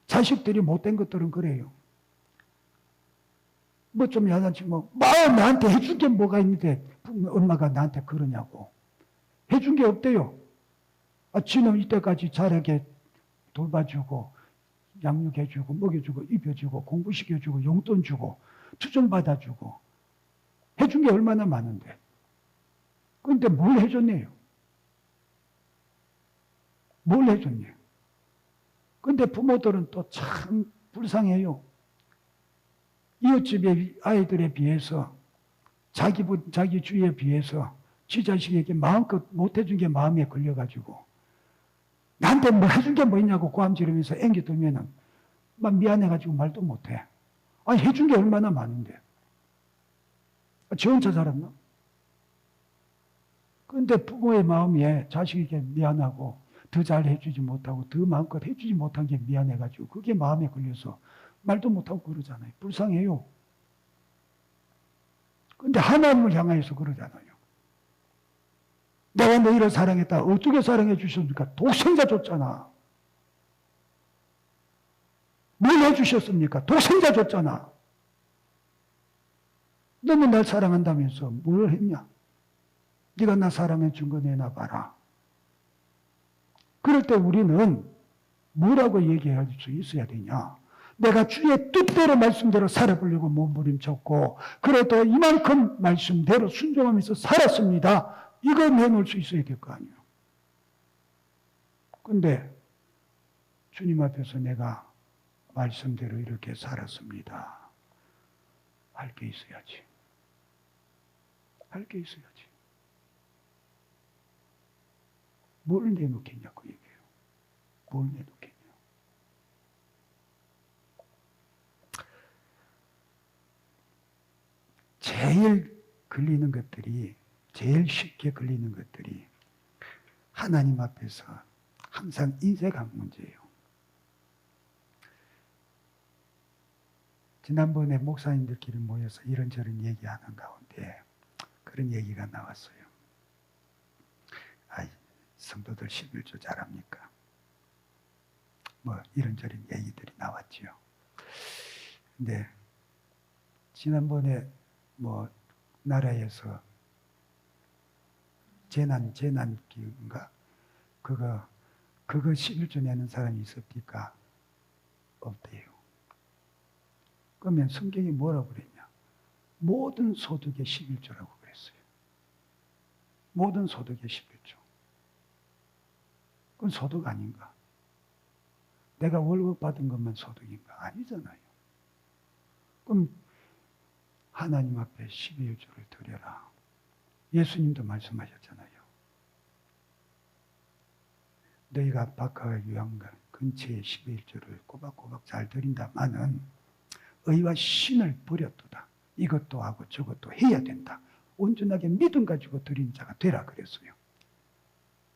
자식들이 못된 것들은 그래요. 뭐 좀 야단치 나한테 해준 게 뭐가 있는데 엄마가 나한테 그러냐고. 해준 게 없대요. 지는 이때까지 잘하게 돌봐주고 양육해주고 먹여주고 입혀주고 공부시켜주고 용돈 주고 투정 받아주고 해준 게 얼마나 많은데. 그런데 뭘 해줬네요. 뭘 해줬네요. 근데 부모들은 또 참 불쌍해요. 이웃집의 아이들에 비해서 자기 주위에 비해서 지 자식에게 마음껏 못해준 게 마음에 걸려가지고 나한테 뭐 해준 게 뭐 있냐고 고함 지르면서 앵겨들면은 막 미안해가지고 말도 못해. 아니 해준 게 얼마나 많은데. 지 혼자 살았나? 그런데 부모의 마음에 자식에게 미안하고 더 잘 해주지 못하고 더 마음껏 해주지 못한 게 미안해가지고 그게 마음에 걸려서 말도 못하고 그러잖아요. 불쌍해요. 근데 하나님을 향하여서 그러잖아요. 내가 너희를 사랑했다. 어떻게 사랑해 주셨습니까? 독생자 줬잖아. 뭘 해주셨습니까? 독생자 줬잖아. 너는 날 사랑한다면서 뭘 했냐? 네가 나 사랑해 준 거 내놔봐라. 그럴 때 우리는 뭐라고 얘기할 수 있어야 되냐? 내가 주의 뜻대로 말씀대로 살아보려고 몸부림쳤고 그래도 이만큼 말씀대로 순종하면서 살았습니다. 이거 내놓을 수 있어야 될 거 아니에요. 근데 주님 앞에서 내가 말씀대로 이렇게 살았습니다. 할 게 있어야지. 할 게 있어야지. 뭘 내놓겠냐고 얘기해요. 뭘 내놓겠냐. 제일 걸리는 것들이, 제일 쉽게 걸리는 것들이 하나님 앞에서 항상 인색한 문제예요. 지난번에 목사님들끼리 모여서 이런저런 얘기하는 가운데 그런 얘기가 나왔어요. 아이, 성도들 11조 잘합니까? 뭐 이런저런 얘기들이 나왔죠. 근데 지난번에 뭐 나라에서 재난기인가 그거 11조 내는 사람이 있었니까 없대요. 그러면 성경이 뭐라고 그랬냐? 모든 소득의 11조라고 그랬어요. 모든 소득의 11조. 그건 소득 아닌가? 내가 월급 받은 것만 소득인가? 아니잖아요. 그럼 하나님 앞에 11조를 드려라. 예수님도 말씀하셨잖아요. 너희가 박하와 유황과 근처에 11조를 꼬박꼬박 잘 드린다마는 의와 신을 버렸도다. 이것도 하고 저것도 해야 된다. 온전하게 믿음 가지고 드린 자가 되라 그랬어요.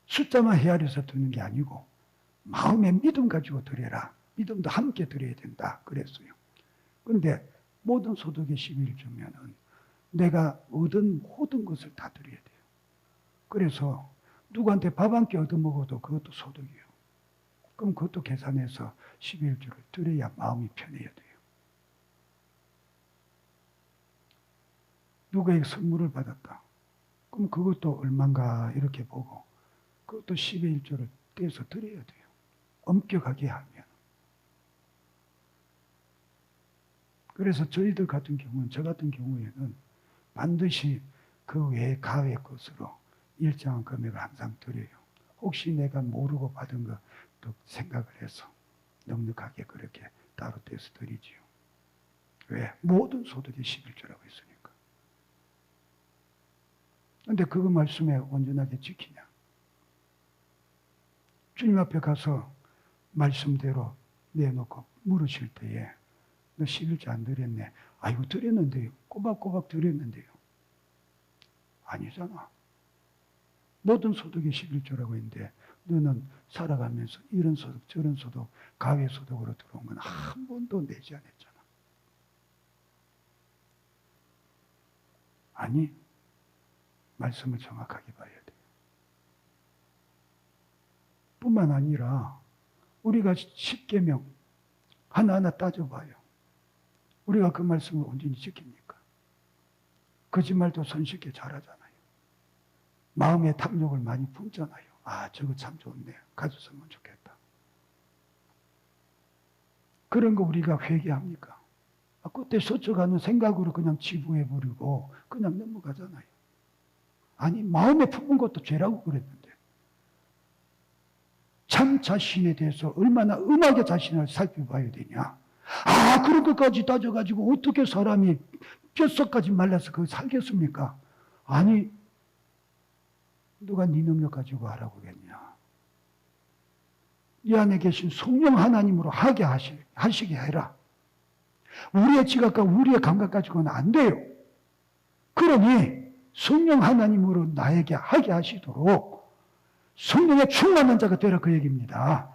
숫자만 헤아려서 드는 게 아니고 마음의 믿음 가지고 드려라. 믿음도 함께 드려야 된다 그랬어요. 그런데 모든 소득의 11조면은 내가 얻은 모든 것을 다 드려야 돼요. 그래서 누구한테 밥 한 끼 얻어먹어도 그것도 소득이에요. 그럼 그것도 계산해서 11조를 드려야 마음이 편해야 돼요. 누구에게 선물을 받았다. 그럼 그것도 얼만가 이렇게 보고 그것도 11조를 떼서 드려야 돼요. 엄격하게 하면. 그래서 저희들 같은 경우는, 저 같은 경우에는 반드시 그 외에 가외 것으로 일정한 금액을 항상 드려요. 혹시 내가 모르고 받은 것도 생각을 해서 넉넉하게 그렇게 따로 떼서 드리지요. 왜? 모든 소득이 11조라고 했으니까. 그런데 그거 말씀에 온전하게 지키냐? 주님 앞에 가서 말씀대로 내놓고 물으실 때에 너 11조 안 드렸네. 아이고 드렸는데요. 꼬박꼬박 드렸는데요. 아니잖아. 모든 소득이 11조라고 했는데 너는 살아가면서 이런 소득 저런 소득 가외 소득으로 들어온 건 한 번도 내지 않았잖아. 아니 말씀을 정확하게 봐야 돼요. 뿐만 아니라 우리가 10계명 하나하나 따져봐요. 우리가 그 말씀을 온전히 지킵니까? 거짓말도 손쉽게 잘하잖아요. 마음의 탐욕을 많이 품잖아요. 아, 저거 참 좋네. 가졌으면 좋겠다. 그런 거 우리가 회개합니까? 아, 그때 스쳐가는 생각으로 그냥 지부해버리고 그냥 넘어가잖아요. 아니, 마음에 품은 것도 죄라고 그랬는데. 참 자신에 대해서 얼마나 음하게 자신을 살펴봐야 되냐. 아, 그런 것까지 따져가지고 어떻게 사람이 뼛속까지 말라서 그걸 살겠습니까? 아니, 누가 네 능력 가지고 하라고 그랬냐. 이 안에 계신 성령 하나님으로 하게 하시게 해라. 우리의 지각과 우리의 감각 가지고는 안 돼요. 그러니 성령 하나님으로 나에게 하게 하시도록 성령에 충만한 자가 되라 그 얘기입니다.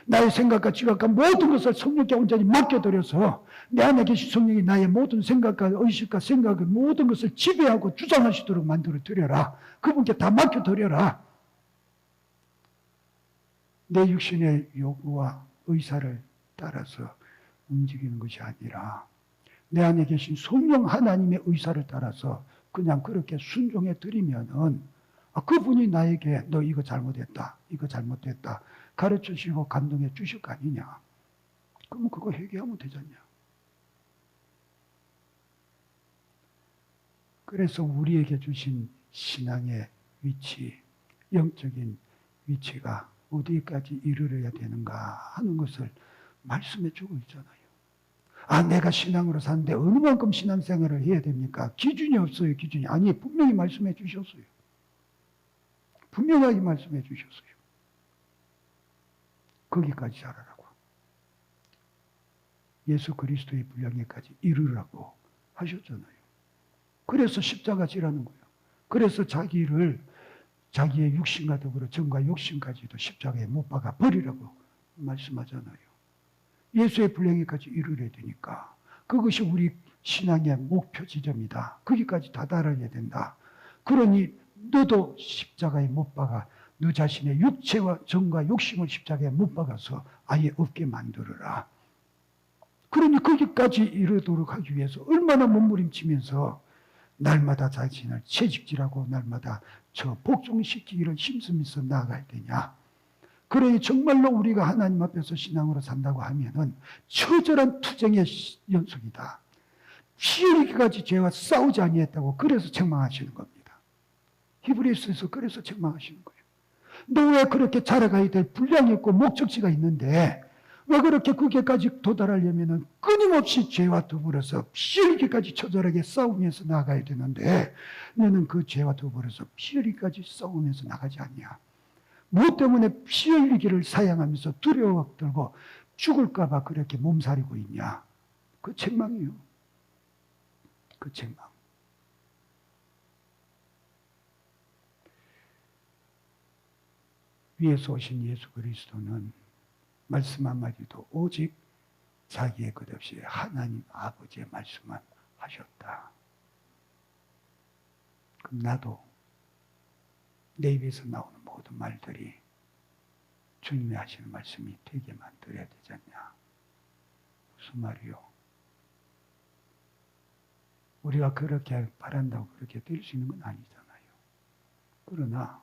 나의 생각과 지각과 모든 것을 성령께 온전히 맡겨드려서 내 안에 계신 성령이 나의 모든 생각과 의식과 생각의 모든 것을 지배하고 주장하시도록 만들어 드려라. 그분께 다 맡겨드려라. 내 육신의 요구와 의사를 따라서 움직이는 것이 아니라 내 안에 계신 성령 하나님의 의사를 따라서 그냥 그렇게 순종해 드리면은 그분이 나에게 너 이거 잘못했다, 이거 잘못됐다 가르쳐 주시고 감동해 주실 거 아니냐. 그러면 그거 회개하면 되잖냐. 그래서 우리에게 주신 신앙의 위치, 영적인 위치가 어디까지 이르러야 되는가 하는 것을 말씀해 주고 있잖아요. 내가 신앙으로 사는데 어느 만큼 신앙생활을 해야 됩니까? 기준이 없어요, 기준이. 아니, 분명히 말씀해 주셨어요. 분명하게 말씀해 주셨어요. 거기까지 자라라고. 예수 그리스도의 분량에까지 이르라고 하셨잖아요. 그래서 십자가 지라는 거예요. 그래서 자기의 육신과 더불어 정과 욕심까지도 십자가에 못 박아 버리라고 말씀하잖아요. 예수의 분량에까지 이르러야 되니까 그것이 우리 신앙의 목표 지점이다. 거기까지 다다라야 된다. 그러니 너도 십자가에 못 박아 너 자신의 육체와 정과 욕심을 십자가에 못 박아서 아예 없게 만들어라. 그러니 거기까지 이르도록 하기 위해서 얼마나 몸부림치면서 날마다 자신을 채찍질하고 날마다 저 복종시키기를 힘쓰면서 나아가야 되냐. 그러니 정말로 우리가 하나님 앞에서 신앙으로 산다고 하면은 처절한 투쟁의 연속이다. 피 흘리기까지 죄와 싸우지 아니했다고 그래서 책망하시는 겁니다. 히브리서에서 그래서 책망하시는 거예요. 너 왜 그렇게 자라가야 될 분량이 있고 목적지가 있는데 왜 그렇게 거기까지 도달하려면은 끊임없이 죄와 더불어서 피 흘리기까지 처절하게 싸우면서 나가야 되는데 너는 그 죄와 더불어서 피 흘리기까지 싸우면서 나가지 않냐. 무엇 때문에 피 흘리기를 사양하면서 두려워 떨고 죽을까 봐 그렇게 몸살이고 있냐. 그 책망이요. 그 책망. 위에서 오신 예수 그리스도는 말씀 한마디도 오직 자기의 것 없이 하나님 아버지의 말씀만 하셨다. 그럼 나도 내 입에서 나오는 모든 말들이 주님이 하시는 말씀이 되게 만들어야 되지 않냐. 무슨 말이요? 우리가 그렇게 바란다고 그렇게 될 수 있는 건 아니잖아요. 그러나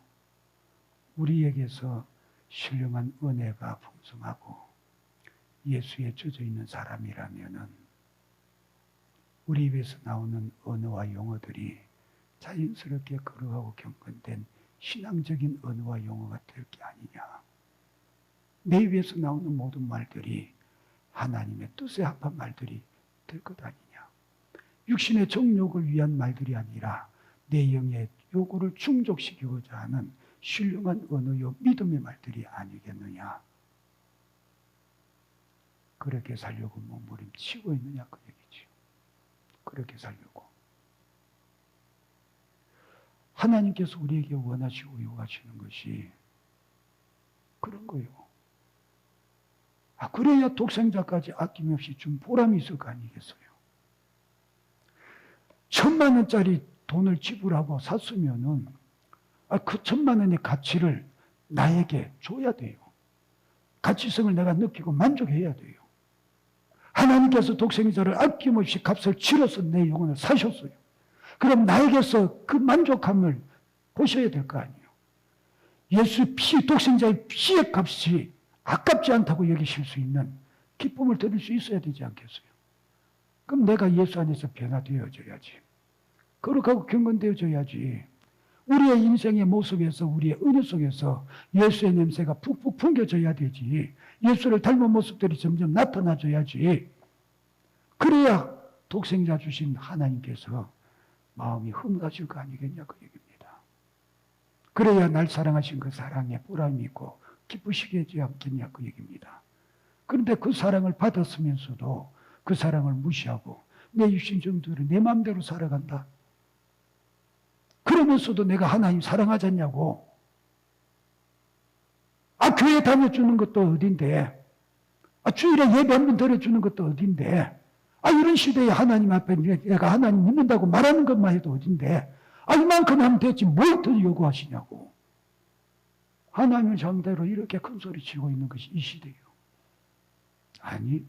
우리에게서 신령한 은혜가 풍성하고 예수에 젖어 있는 사람이라면은 우리 입에서 나오는 언어와 용어들이 자연스럽게 거룩하고 경건된 신앙적인 언어와 용어가 될 게 아니냐. 내 입에서 나오는 모든 말들이 하나님의 뜻에 합한 말들이 될 것 아니냐. 육신의 정욕을 위한 말들이 아니라 내 영의 요구를 충족시키고자 하는 신령한 언어요 믿음의 말들이 아니겠느냐. 그렇게 살려고 몸부림치고 있느냐 그 얘기죠. 그렇게 살려고. 하나님께서 우리에게 원하시고 요구하시는 것이 그런 거예요. 그래야 독생자까지 아낌없이 준 보람이 있을 거 아니겠어요. 1,000만 원짜리 돈을 지불하고 샀으면은 그 1,000만 원의 가치를 나에게 줘야 돼요. 가치성을 내가 느끼고 만족해야 돼요. 하나님께서 독생자를 아낌없이 값을 치러서 내 영혼을 사셨어요. 그럼 나에게서 그 만족함을 보셔야 될 거 아니에요. 예수 피, 독생자의 피의 값이 아깝지 않다고 여기실 수 있는 기쁨을 드릴 수 있어야 되지 않겠어요? 그럼 내가 예수 안에서 변화되어져야지. 거룩하고 경건되어져야지. 우리의 인생의 모습에서 우리의 은혜 속에서 예수의 냄새가 푹푹 풍겨져야 되지. 예수를 닮은 모습들이 점점 나타나줘야지. 그래야 독생자 주신 하나님께서 마음이 흠가실 거 아니겠냐 그 얘기입니다. 그래야 날 사랑하신 그 사랑에 보람이 있고 기쁘시게 하지 않겠냐 그 얘기입니다. 그런데 그 사랑을 받았으면서도 그 사랑을 무시하고 내 육신 정도로 내 마음대로 살아간다. 그러면서도 내가 하나님 사랑하지 않냐고. 교회 다녀주는 것도 어딘데, 주일에 예배 한 번 드려주는 것도 어딘데, 이런 시대에 하나님 앞에 내가 하나님 믿는다고 말하는 것만 해도 어딘데, 이만큼 하면 됐지 뭘 더 요구하시냐고. 하나님을 상대로 이렇게 큰 소리 치고 있는 것이 이 시대예요. 아니,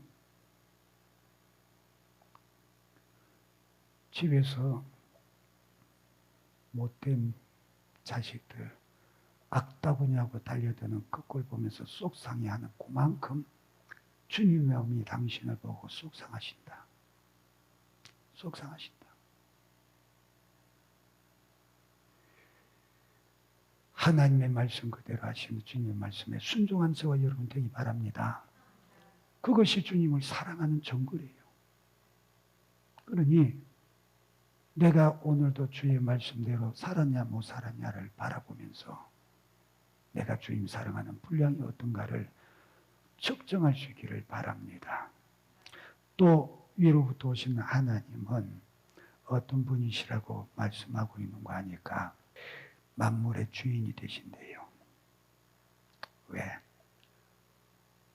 집에서 못된 자식들 악다구냐고 달려드는 그 꼴 보면서 속상해하는 그만큼 주님의 어머니 당신을 보고 속상하신다. 속상하신다. 하나님의 말씀 그대로 하시는 주님의 말씀에 순종한 저와 여러분 되기 바랍니다. 그것이 주님을 사랑하는 정글이에요. 그러니 내가 오늘도 주의 말씀대로 살았냐 못 살았냐를 바라보면서 내가 주님 사랑하는 분량이 어떤가를 측정할 수 있기를 바랍니다. 또 위로부터 오시는 하나님은 어떤 분이시라고 말씀하고 있는 거 아니까 만물의 주인이 되신대요. 왜?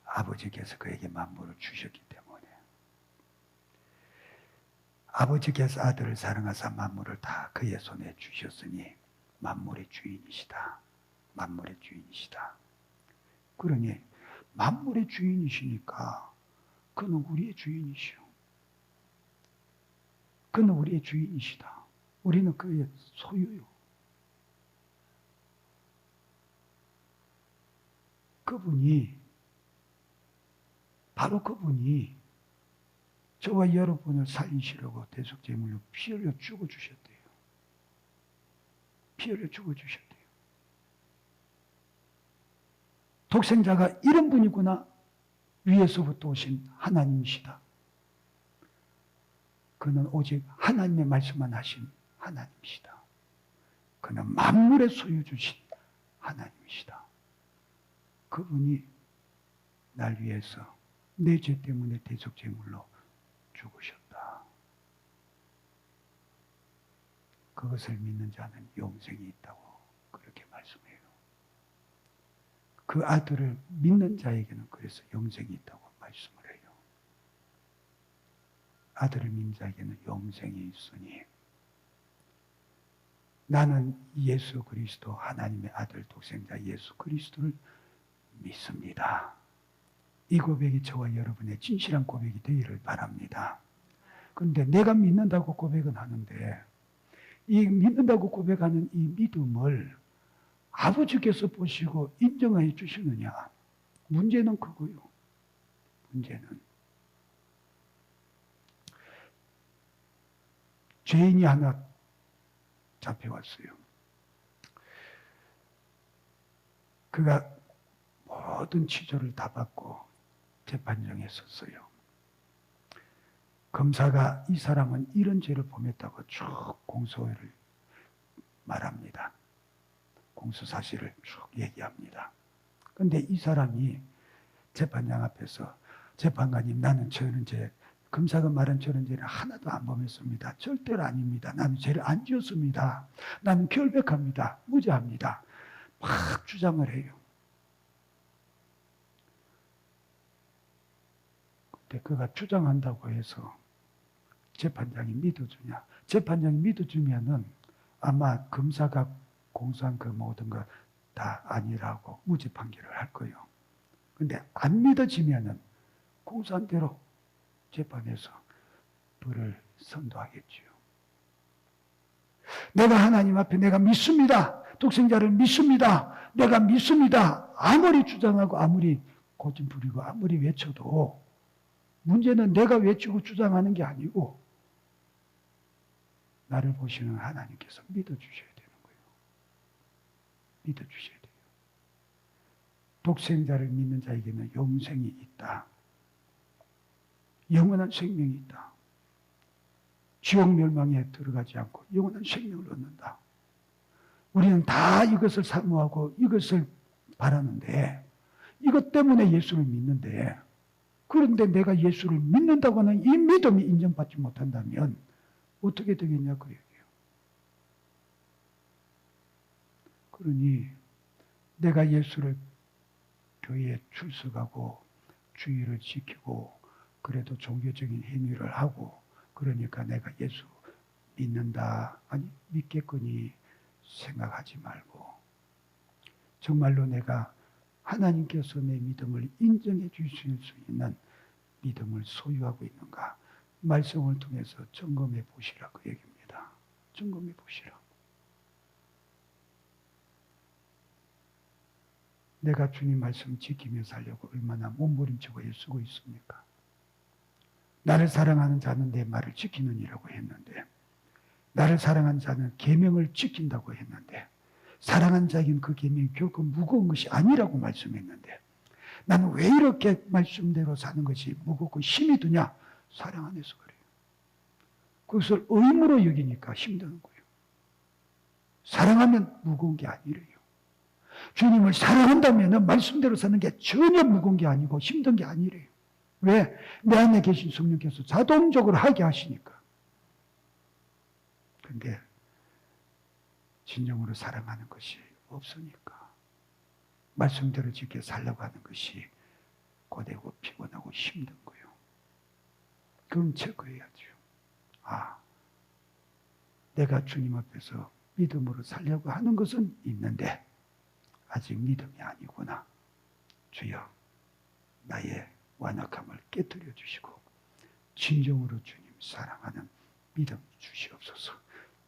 아버지께서 그에게 만물을 주셨기 때문에. 아버지께서 아들을 사랑하사 만물을 다 그의 손에 주셨으니 만물의 주인이시다. 만물의 주인이시다. 그러니 만물의 주인이시니까 그는 우리의 주인이시오. 그는 우리의 주인이시다. 우리는 그의 소유요. 바로 그분이 저와 여러분을 살리시려고 대속제물로 피 흘려 죽어주셨대요. 피 흘려 죽어주셨대요. 독생자가 이런 분이구나. 위에서부터 오신 하나님이시다. 그는 오직 하나님의 말씀만 하신 하나님이시다. 그는 만물의 소유 주신 하나님이시다. 그분이 날 위해서 내 죄 때문에 대속제물로 죽으셨다. 그것을 믿는 자는 영생이 있다고 그렇게 말씀해요. 그 아들을 믿는 자에게는 그래서 영생이 있다고 말씀을 해요. 아들을 믿는 자에게는 영생이 있으니 나는 예수 그리스도 하나님의 아들 독생자 예수 그리스도를 믿습니다. 이 고백이 저와 여러분의 진실한 고백이 되기를 바랍니다. 그런데 내가 믿는다고 고백은 하는데 이 믿는다고 고백하는 이 믿음을 아버지께서 보시고 인정해 주시느냐? 문제는 그거요. 문제는 죄인이 하나 잡혀왔어요. 그가 모든 치조를 다 받고 재판정에 섰어요. 검사가 이 사람은 이런 죄를 범했다고 쭉 공소를 말합니다. 공소 사실을 쭉 얘기합니다. 그런데 이 사람이 재판장 앞에서 재판관님 나는 저런 죄 검사가 말한 저런 죄를 하나도 안 범했습니다. 절대로 아닙니다. 나는 죄를 안 지었습니다. 나는 결백합니다. 무죄합니다. 막 주장을 해요. 근데 그가 주장한다고 해서 재판장이 믿어주냐? 재판장이 믿어주면은 아마 검사가 공소한 그 모든 것 다 아니라고 무죄 판결을 할 거예요. 근데 안 믿어지면은 공소한 대로 재판에서 벌을 선도하겠지요. 내가 하나님 앞에 내가 믿습니다. 독생자를 믿습니다. 내가 믿습니다. 아무리 주장하고 아무리 고집 부리고 아무리 외쳐도 문제는 내가 외치고 주장하는 게 아니고 나를 보시는 하나님께서 믿어주셔야 되는 거예요. 믿어주셔야 돼요. 독생자를 믿는 자에게는 영생이 있다. 영원한 생명이 있다. 지옥 멸망에 들어가지 않고 영원한 생명을 얻는다. 우리는 다 이것을 사모하고 이것을 바라는데 이것 때문에 예수를 믿는데 그런데 내가 예수를 믿는다고 하는 이 믿음이 인정받지 못한다면 어떻게 되겠냐 그 얘기예요. 그러니 내가 예수를 교회에 출석하고 주의를 지키고 그래도 종교적인 행위를 하고 그러니까 내가 예수 믿는다, 아니 믿겠거니 생각하지 말고 정말로 내가 하나님께서 내 믿음을 인정해 주실 수 있는 믿음을 소유하고 있는가 말씀을 통해서 점검해 보시라 그 얘기입니다. 점검해 보시라. 내가 주님 말씀 지키며 살려고 얼마나 몸부림치고 애쓰고 있습니까? 나를 사랑하는 자는 내 말을 지키느니라고 했는데 나를 사랑하는 자는 계명을 지킨다고 했는데 사랑하는 자에게는 그 계명이 결코 무거운 것이 아니라고 말씀했는데 나는 왜 이렇게 말씀대로 사는 것이 무겁고 힘이 드냐? 사랑 안에서 그래요. 그것을 의무로 여기니까 힘드는 거예요. 사랑하면 무거운 게 아니래요. 주님을 사랑한다면 말씀대로 사는 게 전혀 무거운 게 아니고 힘든 게 아니래요. 왜? 내 안에 계신 성령께서 자동적으로 하게 하시니까. 근데 진정으로 사랑하는 것이 없으니까 말씀대로 지켜 살려고 하는 것이 고되고 피곤하고 힘든 거예요. 그럼 체크해야죠. 아, 내가 주님 앞에서 믿음으로 살려고 하는 것은 있는데 아직 믿음이 아니구나. 주여, 나의 완악함을 깨뜨려 주시고 진정으로 주님 사랑하는 믿음 주시옵소서.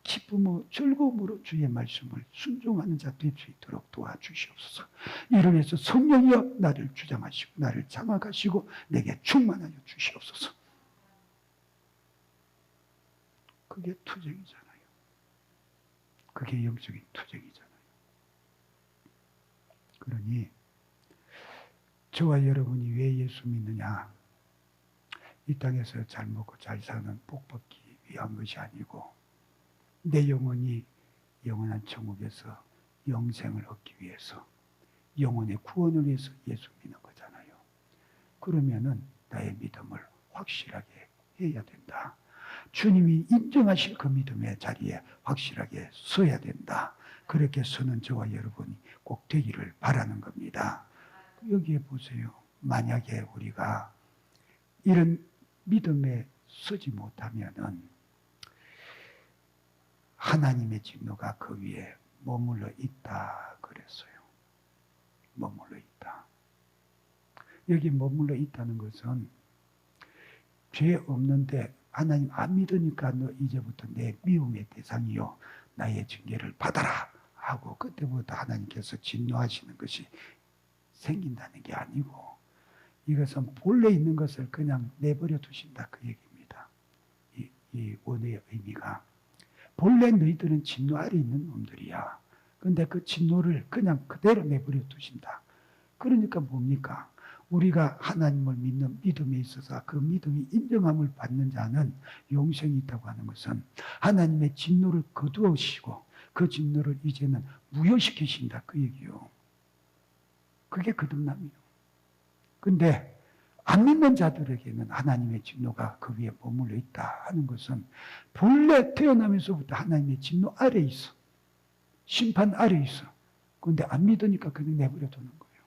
기쁨과 즐거움으로 주의 말씀을 순종하는 자 될 수 있도록 도와주시옵소서. 이로 해서 성령이여 나를 주장하시고 나를 장악하시고 내게 충만하여 주시옵소서. 그게 투쟁이잖아요. 그게 영적인 투쟁이잖아요. 그러니 저와 여러분이 왜 예수 믿느냐? 이 땅에서 잘 먹고 잘 사는 복 받기 위한 것이 아니고 내 영혼이 영원한 천국에서 영생을 얻기 위해서 영혼의 구원을 위해서 예수 믿는 거잖아요. 그러면은 나의 믿음을 확실하게 해야 된다. 주님이 인정하실 그 믿음의 자리에 확실하게 서야 된다. 그렇게 서는 저와 여러분이 꼭 되기를 바라는 겁니다. 여기에 보세요. 만약에 우리가 이런 믿음에 서지 못하면은 하나님의 진노가 그 위에 머물러 있다 그랬어요. 머물러 있다. 여기 머물러 있다는 것은 죄 없는데 하나님 안 믿으니까 너 이제부터 내 미움의 대상이요 나의 징계를 받아라 하고 그때부터 하나님께서 진노하시는 것이 생긴다는 게 아니고 이것은 본래 있는 것을 그냥 내버려 두신다 그 얘기입니다. 이 원어의 의미가 본래 너희들은 진노 아래 있는 놈들이야. 그런데 그 진노를 그냥 그대로 내버려 두신다. 그러니까 뭡니까? 우리가 하나님을 믿는 믿음에 있어서 그 믿음이 인정함을 받는 자는 영생이 있다고 하는 것은 하나님의 진노를 거두시고 그 진노를 이제는 무효시키신다 그 얘기요. 그게 거듭남이요. 근데 안 믿는 자들에게는 하나님의 진노가 그 위에 머물러 있다 하는 것은 본래 태어나면서부터 하나님의 진노 아래 있어. 심판 아래 있어. 그런데 안 믿으니까 그냥 내버려 두는 거예요.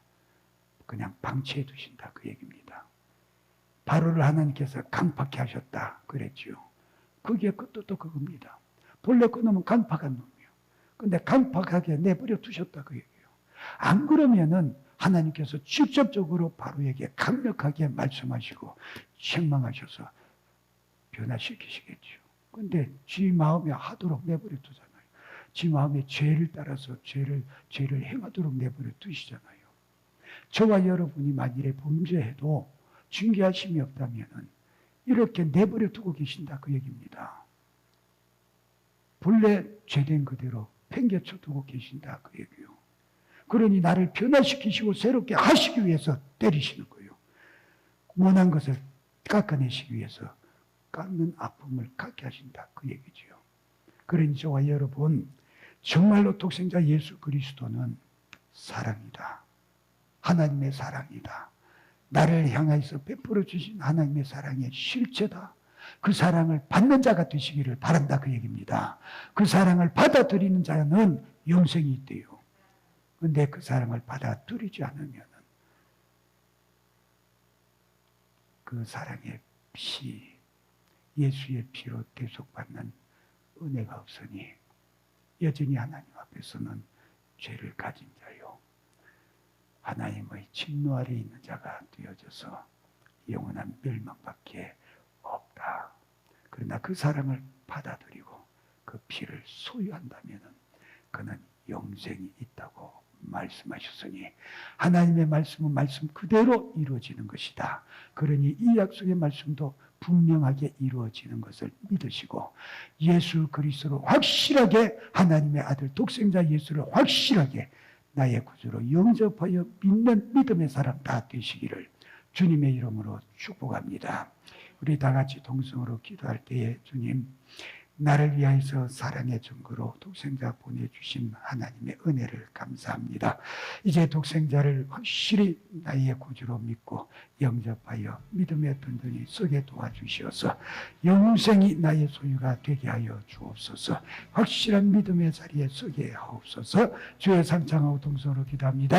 그냥 방치해 두신다 그 얘기입니다. 바로를 하나님께서 강팍해 하셨다 그랬죠. 그게 그 뜻도 그겁니다. 본래 그 놈은 강팍한 놈이에요. 근데 강팍하게 내버려 두셨다 그 얘기예요. 안 그러면은 하나님께서 직접적으로 바로에게 강력하게 말씀하시고 책망하셔서 변화시키시겠죠. 근데 지 마음에 하도록 내버려 두잖아요. 지 마음에 죄를 따라서 죄를 행하도록 내버려 두시잖아요. 저와 여러분이 만일에 범죄해도 징계하심이 없다면은 이렇게 내버려 두고 계신다 그 얘기입니다. 본래 죄된 그대로 팽개쳐 두고 계신다 그 얘기요. 그러니 나를 변화시키시고 새롭게 하시기 위해서 때리시는 거예요. 원한 것을 깎아내시기 위해서 깎는 아픔을 갖게 하신다 그 얘기지요. 그러니 저와 여러분 정말로 독생자 예수 그리스도는 사랑이다. 하나님의 사랑이다. 나를 향해서 베풀어 주신 하나님의 사랑의 실체다. 그 사랑을 받는 자가 되시기를 바란다 그 얘기입니다. 그 사랑을 받아들이는 자는 영생이 있대요. 그런데 그 사랑을 받아들이지 않으면 그 사랑의 피, 예수의 피로 대속받는 은혜가 없으니 여전히 하나님 앞에서는 죄를 가진 자요, 하나님의 진노 아래 있는 자가 되어져서 영원한 멸망밖에 없다. 그러나 그 사랑을 받아들이고 그 피를 소유한다면 그는 영생이 있다고 말씀하셨으니 하나님의 말씀은 말씀 그대로 이루어지는 것이다. 그러니 이 약속의 말씀도 분명하게 이루어지는 것을 믿으시고 예수 그리스도로 확실하게 하나님의 아들 독생자 예수를 확실하게 나의 구주로 영접하여 믿는 믿음의 사람 다 되시기를 주님의 이름으로 축복합니다. 우리 다 같이 동성으로 기도할 때에 주님, 나를 위하여서 사랑의 증거로 독생자 보내주신 하나님의 은혜를 감사합니다. 이제 독생자를 확실히 나의 구주로 믿고 영접하여 믿음의 든든히 서게 도와주시어서 영생이 나의 소유가 되게 하여 주옵소서. 확실한 믿음의 자리에 서게 하옵소서. 주의 상창하고 동성으로 기도합니다.